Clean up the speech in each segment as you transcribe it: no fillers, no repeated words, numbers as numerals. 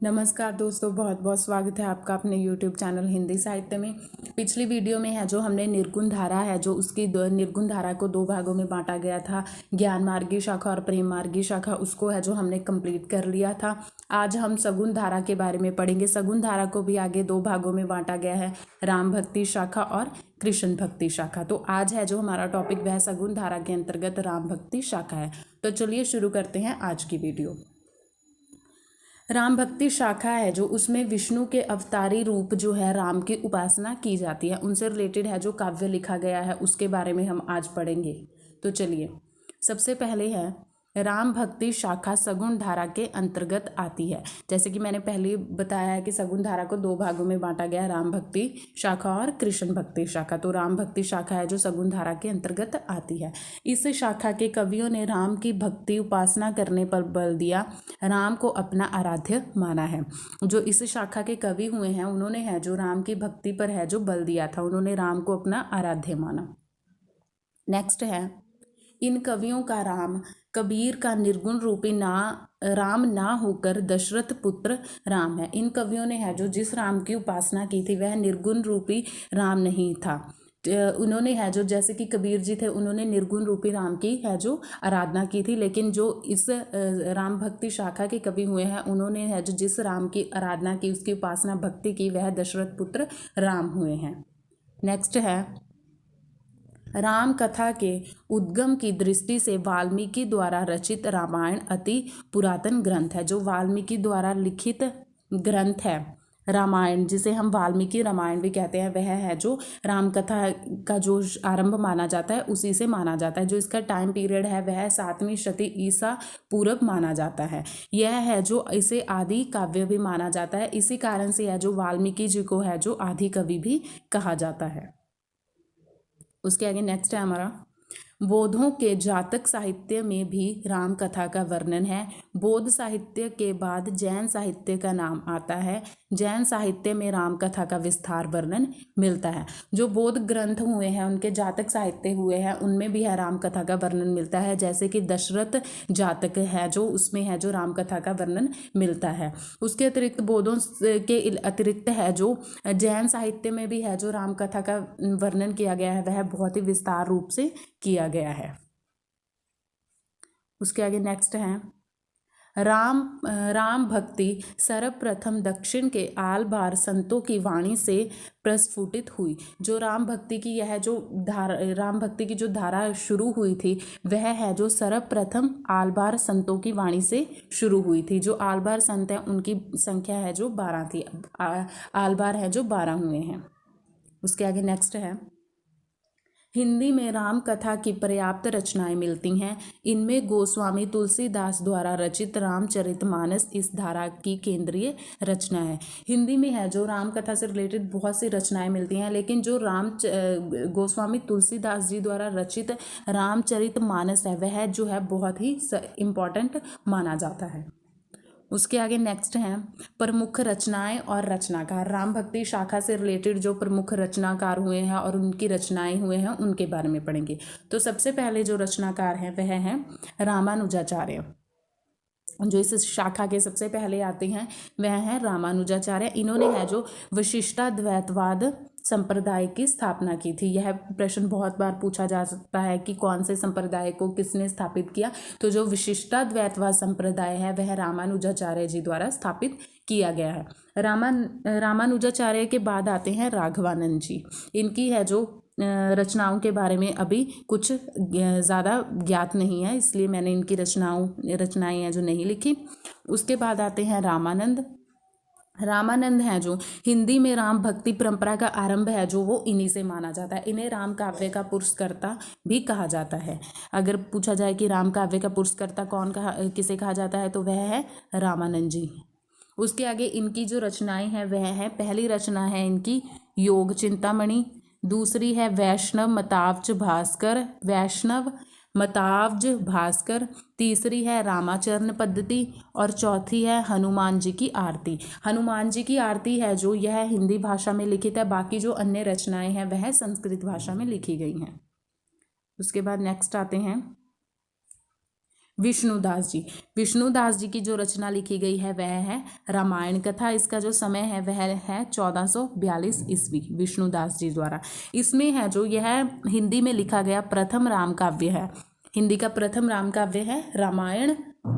नमस्कार दोस्तों, बहुत बहुत स्वागत है आपका अपने YouTube चैनल हिंदी साहित्य में। पिछली वीडियो में है जो हमने निर्गुण धारा है जो उसकी निर्गुण धारा को दो भागों में बांटा गया था, ज्ञान मार्गी शाखा और प्रेम मार्गी शाखा, उसको है जो हमने कंप्लीट कर लिया था। आज हम सगुण धारा के बारे में पढ़ेंगे। सगुण धारा को भी आगे दो भागों में बांटा गया है, राम भक्ति शाखा और कृष्ण भक्ति शाखा। तो आज है जो हमारा टॉपिक वह सगुण धारा के अंतर्गत राम भक्ति शाखा है। तो चलिए शुरू करते हैं आज की वीडियो। राम भक्ति शाखा है जो उसमें विष्णु के अवतारी रूप जो है राम की उपासना की जाती है, उनसे रिलेटेड है जो काव्य लिखा गया है उसके बारे में हम आज पढ़ेंगे। तो चलिए, सबसे पहले है राम भक्ति शाखा सगुण धारा के अंतर्गत आती है। जैसे कि मैंने पहले बताया है कि सगुण धारा को दो भागों में बांटा गया है, राम भक्ति शाखा और कृष्ण भक्ति शाखा। तो राम भक्ति शाखा है जो सगुण धारा के अंतर्गत आती है। इस शाखा के कवियों ने राम की भक्ति उपासना करने पर बल दिया, राम को अपना आराध्य माना है। जो इस शाखा के कवि हुए हैं उन्होंने है जो राम की भक्ति पर है जो बल दिया था, उन्होंने राम को अपना आराध्य माना। नेक्स्ट है, इन कवियों का राम कबीर का निर्गुण रूपी राम ना होकर दशरथ पुत्र राम है। इन कवियों ने है जो जिस राम की उपासना की थी वह निर्गुण रूपी राम नहीं था। उन्होंने है जो जैसे कि कबीर जी थे, उन्होंने निर्गुण रूपी राम की है जो आराधना की थी, लेकिन जो इस राम भक्ति शाखा के कवि हुए हैं उन्होंने है जो जिस राम की आराधना की, उसकी उपासना भक्ति की, वह दशरथ पुत्र राम हुए हैं। नेक्स्ट है, राम कथा के उद्गम की दृष्टि से वाल्मीकि द्वारा रचित रामायण अति पुरातन ग्रंथ है। जो वाल्मीकि द्वारा लिखित ग्रंथ है रामायण, जिसे हम वाल्मीकि रामायण भी कहते हैं, वह है जो राम कथा का जो आरंभ माना जाता है उसी से माना जाता है। जो इसका टाइम पीरियड है वह 7वीं शती ईसा पूर्व माना जाता है। यह है जो इसे आदि काव्य भी माना जाता है। इसी कारण से यह जो वाल्मीकि जी को है जो आदि कवि भी कहा जाता है। उसके आगे नेक्स्ट है हमारा, बौद्धों के जातक साहित्य में भी राम कथा का वर्णन है। बौद्ध साहित्य के बाद जैन साहित्य का नाम आता है। जैन साहित्य में राम कथा का विस्तार वर्णन मिलता है। जो बौद्ध ग्रंथ हुए हैं उनके जातक साहित्य हुए हैं उनमें भी है राम कथा का वर्णन मिलता है। जैसे कि दशरथ जातक है जो उसमें है जो राम कथा का वर्णन मिलता है। उसके अतिरिक्त बौद्धों के अतिरिक्त है जो जैन साहित्य में भी है जो राम कथा का वर्णन किया गया है, वह बहुत ही विस्तार रूप से किया गया है। उसके आगे नेक्स्ट है, राम भक्ति सर्वप्रथम दक्षिण के आलबार संतों की वाणी से प्रस्फुटित हुई। जो राम भक्ति की यह जो राम भक्ति की जो धारा शुरू हुई थी वह है जो सर्वप्रथम आलबार संतों की वाणी से शुरू हुई थी। जो आलबार संत हैं उनकी संख्या है जो 12 थी, आलबार है जो 12 हुए हैं। उसके आगे नेक्स्ट है, हिंदी में राम कथा की पर्याप्त रचनाएं मिलती हैं। इनमें गोस्वामी तुलसीदास द्वारा रचित रामचरितमानस इस धारा की केंद्रीय रचना है। हिंदी में है जो राम कथा से रिलेटेड बहुत सी रचनाएं मिलती हैं, लेकिन जो गोस्वामी तुलसीदास जी द्वारा रचित रामचरितमानस है वह जो है बहुत ही इम्पॉर्टेंट माना जाता है। उसके आगे नेक्स्ट हैं प्रमुख रचनाएं और रचनाकार। राम भक्ति शाखा से रिलेटेड जो प्रमुख रचनाकार हुए हैं और उनकी रचनाएं हुए हैं उनके बारे में पढ़ेंगे। तो सबसे पहले जो रचनाकार हैं वह हैं रामानुजाचार्य। जो इस शाखा के सबसे पहले आते हैं वह हैं रामानुजाचार्य। इन्होंने है जो विशिष्टाद्वैतवाद संप्रदाय की स्थापना की थी। यह प्रश्न बहुत बार पूछा जा सकता है कि कौन से संप्रदाय को किसने स्थापित किया। तो जो विशिष्टाद्वैतवाद संप्रदाय है वह रामानुजाचार्य जी द्वारा स्थापित किया गया है। रामानुजाचार्य के बाद आते हैं राघवानंद जी। इनकी है जो रचनाओं के बारे में अभी कुछ ज़्यादा ज्ञात नहीं है, इसलिए मैंने इनकी रचनाएं हैं जो नहीं लिखी। उसके बाद आते हैं रामानंद है जो हिंदी में राम भक्ति परंपरा का आरंभ है जो वो इन्हीं से माना जाता है। इन्हें राम काव्य का पुरुषकर्ता भी कहा जाता है। अगर पूछा जाए कि राम काव्य का पुरुषकर्ता किसे कहा जाता है तो वह है रामानंद जी। उसके आगे इनकी जो रचनाएं हैं वह है, पहली रचना है इनकी योग चिंतामणि, दूसरी है वैष्णव मताब्ज भास्कर, तीसरी है रामाचरण पद्धति और चौथी है हनुमान जी की आरती। हनुमान जी की आरती है जो यह हिंदी भाषा में लिखित है, बाकी जो अन्य रचनाएं हैं वह संस्कृत भाषा में लिखी गई हैं। उसके बाद नेक्स्ट आते हैं विष्णुदास जी। विष्णुदास जी की जो रचना लिखी गई है वह है रामायण कथा। इसका जो समय है वह है 1442 ईस्वी, विष्णुदास जी द्वारा। इसमें है जो यह हिंदी में लिखा गया प्रथम राम काव्य है। हिंदी का प्रथम राम काव्य है रामायण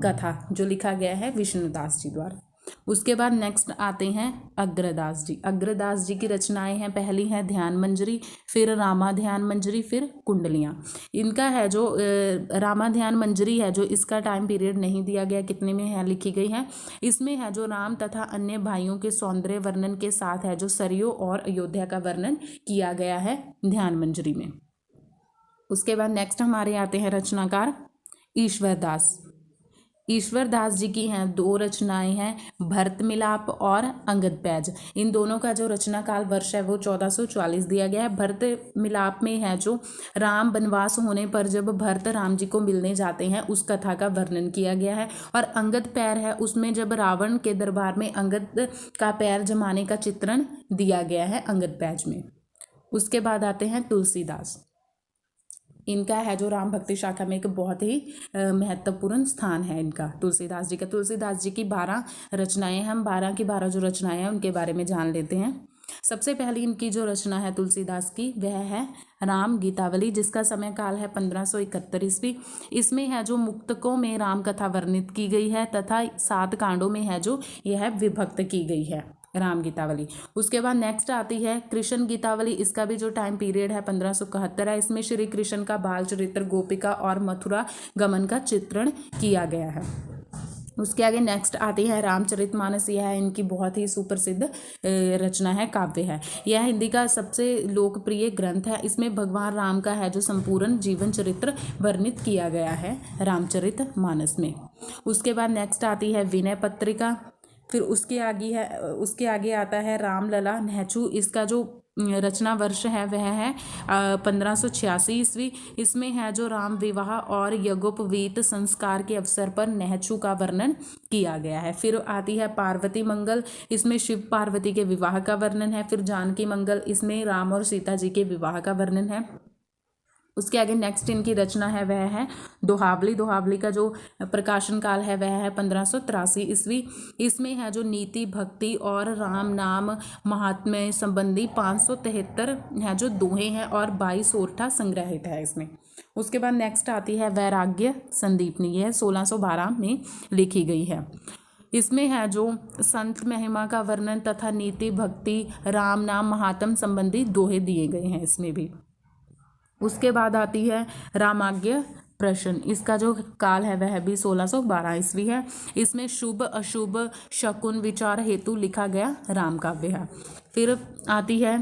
कथा, जो लिखा गया है विष्णुदास जी द्वारा। उसके बाद नेक्स्ट आते हैं अग्रदास जी। अग्रदास जी की रचनाएं हैं, पहली है ध्यान मंजरी, फिर रामा ध्यान मंजरी, फिर कुंडलियाँ। इनका है जो रामा ध्यान मंजरी है जो इसका टाइम पीरियड नहीं दिया गया, कितने में है लिखी गई है। इसमें है जो राम तथा अन्य भाइयों के सौंदर्य वर्णन के साथ है जो सरयू और अयोध्या का वर्णन किया गया है ध्यान मंजरी में। उसके बाद नेक्स्ट हमारे आते हैं रचनाकार ईश्वर दास। ईश्वर दास जी की हैं दो रचनाएं हैं, भरत मिलाप और अंगद पैज। इन दोनों का जो रचना काल वर्ष है वो 1444 दिया गया है। भरत मिलाप में है जो राम वनवास होने पर जब भरत राम जी को मिलने जाते हैं उस कथा का वर्णन किया गया है। और अंगद पैर है उसमें जब रावण के दरबार में अंगद का पैर जमाने का चित्रण दिया गया है अंगद पैज में। उसके बाद आते हैं तुलसीदास। इनका है जो राम भक्ति शाखा में एक बहुत ही महत्वपूर्ण स्थान है इनका, तुलसीदास जी का। तुलसीदास जी की 12 रचनाएं हैं, हम 12 की 12 जो रचनाएं हैं उनके बारे में जान लेते हैं। सबसे पहली इनकी जो रचना है तुलसीदास की वह है राम गीतावली, जिसका समय काल है 1571 ईस्वी। इसमें है जो मुक्तकों में राम कथा वर्णित की गई है तथा 7 कांडों में है जो यह विभक्त की गई है राम गीतावली। उसके बाद नेक्स्ट आती है कृष्ण गीतावली। इसका भी जो टाइम पीरियड है 1571 है। इसमें श्री कृष्ण का बाल चरित्र, गोपिका और मथुरा गमन का चित्रण किया गया है। उसके आगे नेक्स्ट आती है रामचरितमानस। यह इनकी बहुत ही सुप्रसिद्ध रचना है, काव्य है। यह हिंदी का सबसे लोकप्रिय ग्रंथ है। इसमें भगवान राम का है जो संपूर्ण जीवन चरित्र वर्णित किया गया है रामचरितमानस में। उसके बाद नेक्स्ट आती है विनय पत्रिका। फिर उसके आगे आता है रामलला नहचू। इसका जो रचना वर्ष है वह है 1586 ईस्वी। इसमें है जो राम विवाह और यज्ञोपवीत संस्कार के अवसर पर नहचू का वर्णन किया गया है। फिर आती है पार्वती मंगल। इसमें शिव पार्वती के विवाह का वर्णन है। फिर जानकी मंगल, इसमें राम और सीता जी के विवाह का वर्णन है। उसके आगे नेक्स्ट इनकी रचना है वह है दोहावली। दोहावली का जो प्रकाशन काल है वह है 1583 ईस्वी। इसमें है जो नीति, भक्ति और राम नाम महात्म्य संबंधी 573 है जो दोहे हैं और 22 सोरठा संग्रहित है इसमें। उसके बाद नेक्स्ट आती है वैराग्य संदीपनी। यह 1612 में लिखी गई है। इसमें है जो संत महिमा का वर्णन तथा नीति, भक्ति, राम नाम महात्म संबंधी दोहे दिए गए हैं इसमें भी। उसके बाद आती है रामाज्ञ प्रश्न। इसका जो काल है वह भी 1612 ईस्वी है। इसमें शुभ अशुभ शकुन विचार हेतु लिखा गया राम काव्य है। फिर आती है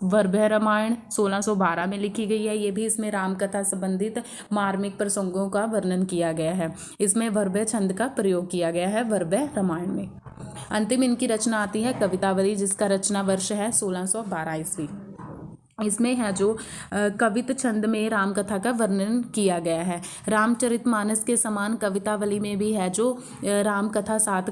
वरभय रामायण, 1612 में लिखी गई है। ये भी इसमें राम कथा संबंधित मार्मिक प्रसंगों का वर्णन किया गया है। इसमें वरभय छंद का प्रयोग किया गया है वरभय रामायण में। अंतिम इनकी रचना आती है कवितावली, जिसका रचना वर्ष है 1612 ईस्वी। इसमें है जो कवित छंद में राम कथा का वर्णन किया गया है। रामचरितमानस के समान कवितावली में भी है जो राम कथा 7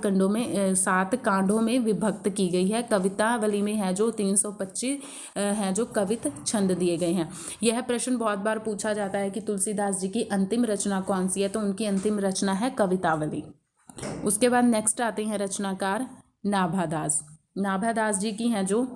कांडों में विभक्त की गई है। कवितावली में है जो 325 है जो कवित छंद दिए गए हैं। यह प्रश्न बहुत बार पूछा जाता है कि तुलसीदास जी की अंतिम रचना कौन सी है, तो उनकी अंतिम रचना है कवितावली। उसके बाद नेक्स्ट आते हैं रचनाकार नाभादास। नाभादास जी की हैं जो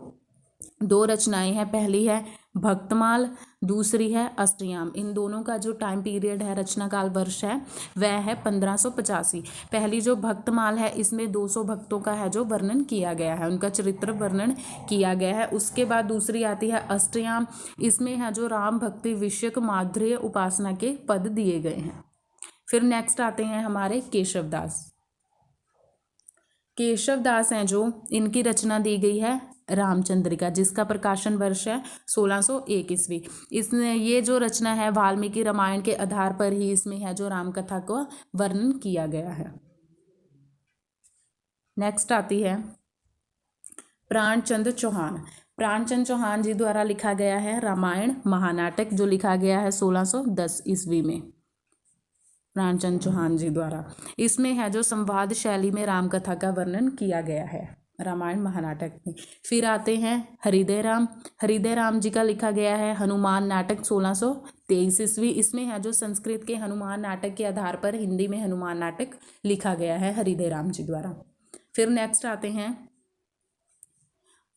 2 रचनाएं हैं, पहली है भक्तमाल, दूसरी है अष्टयाम। इन दोनों का जो टाइम पीरियड है, रचना काल वर्ष है वह है 1585। पहली जो भक्तमाल है इसमें 200 भक्तों का है जो वर्णन किया गया है, उनका चरित्र वर्णन किया गया है। उसके बाद दूसरी आती है अष्टयाम। इसमें है जो राम भक्ति विषयक माधुर्य उपासना के पद दिए गए हैं। फिर नेक्स्ट आते हैं हमारे केशवदास। केशवदास हैं जो इनकी रचना दी गई है रामचंद्रिका, जिसका प्रकाशन वर्ष है 1601 ईस्वी। इसने ये जो रचना है वाल्मीकि रामायण के आधार पर ही इसमें है जो रामकथा को वर्णन किया गया है। नेक्स्ट आती है प्राणचंद चौहान। प्राणचंद चौहान जी द्वारा लिखा गया है रामायण महानाटक, जो लिखा गया है 1610 ईस्वी में प्राणचंद चौहान जी द्वारा। इसमें है जो संवाद शैली में रामकथा का वर्णन किया गया है। रामायण महानाटक में। फिर आते हैं हृदय राम। हृदय राम जी का लिखा गया है हनुमान नाटक 1623 ईस्वी। इसमें है जो संस्कृत के हनुमान नाटक के आधार पर हिंदी में हनुमान नाटक लिखा गया है हृदय राम जी द्वारा। फिर नेक्स्ट आते हैं,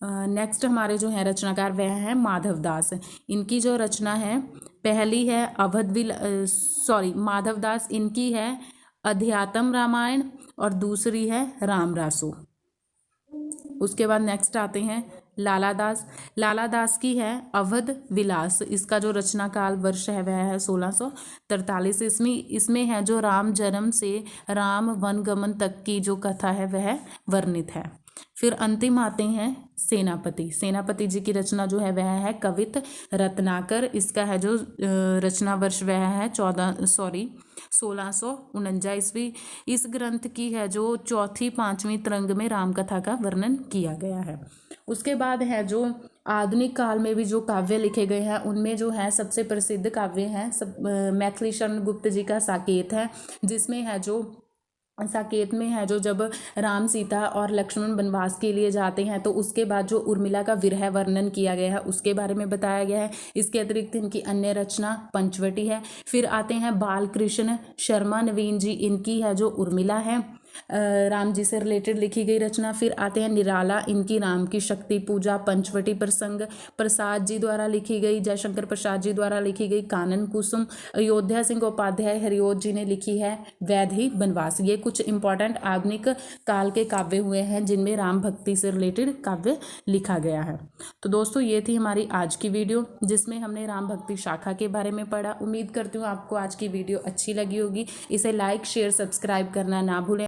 नेक्स्ट हमारे जो हैं रचनाकार वह हैं माधवदास। इनकी जो रचना है पहली है माधवदास, इनकी है अध्यात्म रामायण और दूसरी है रामरासो। उसके बाद नेक्स्ट आते हैं लालादास। लालादास की है अवध विलास। इसका जो रचना काल वर्ष है वह है 1643 ईस्वी। इसमें है जो राम जन्म से राम वनगमन तक की जो कथा है वह वर्णित है। फिर अंतिम आते हैं सेनापति। सेनापति जी की रचना जो है वह है कवित रत्नाकर। इसका है जो रचना वर्ष वह है 1649 ईस्वी। इस ग्रंथ की है जो चौथी पांचवी तरंग में रामकथा का वर्णन किया गया है। उसके बाद है जो आधुनिक काल में भी जो काव्य लिखे गए हैं उनमें जो है सबसे प्रसिद्ध काव्य हैं मैथिली शरण गुप्त जी का साकेत है, जिसमें है जो साकेत में है जो जब राम सीता और लक्ष्मण वनवास के लिए जाते हैं तो उसके बाद जो उर्मिला का विरह वर्णन किया गया है उसके बारे में बताया गया है। इसके अतिरिक्त इनकी अन्य रचना पंचवटी है। फिर आते हैं बालकृष्ण शर्मा नवीन जी, इनकी है जो उर्मिला है राम जी से रिलेटेड लिखी गई रचना। फिर आते हैं निराला, इनकी राम की शक्ति पूजा पंचवटी प्रसंग प्रसाद जी द्वारा लिखी गई, जयशंकर प्रसाद जी द्वारा लिखी गई कानन कुसुम। अयोध्या सिंह उपाध्याय हरिओत जी ने लिखी है वैदेही वनवास। ये कुछ इंपॉर्टेंट आधुनिक काल के काव्य हुए हैं जिनमें राम भक्ति से रिलेटेड काव्य लिखा गया है। तो दोस्तों ये थी हमारी आज की वीडियो जिसमें हमने राम भक्ति शाखा के बारे में पढ़ा। उम्मीद करती हूँ आपको आज की वीडियो अच्छी लगी होगी। इसे लाइक शेयर सब्सक्राइब करना ना भूलें।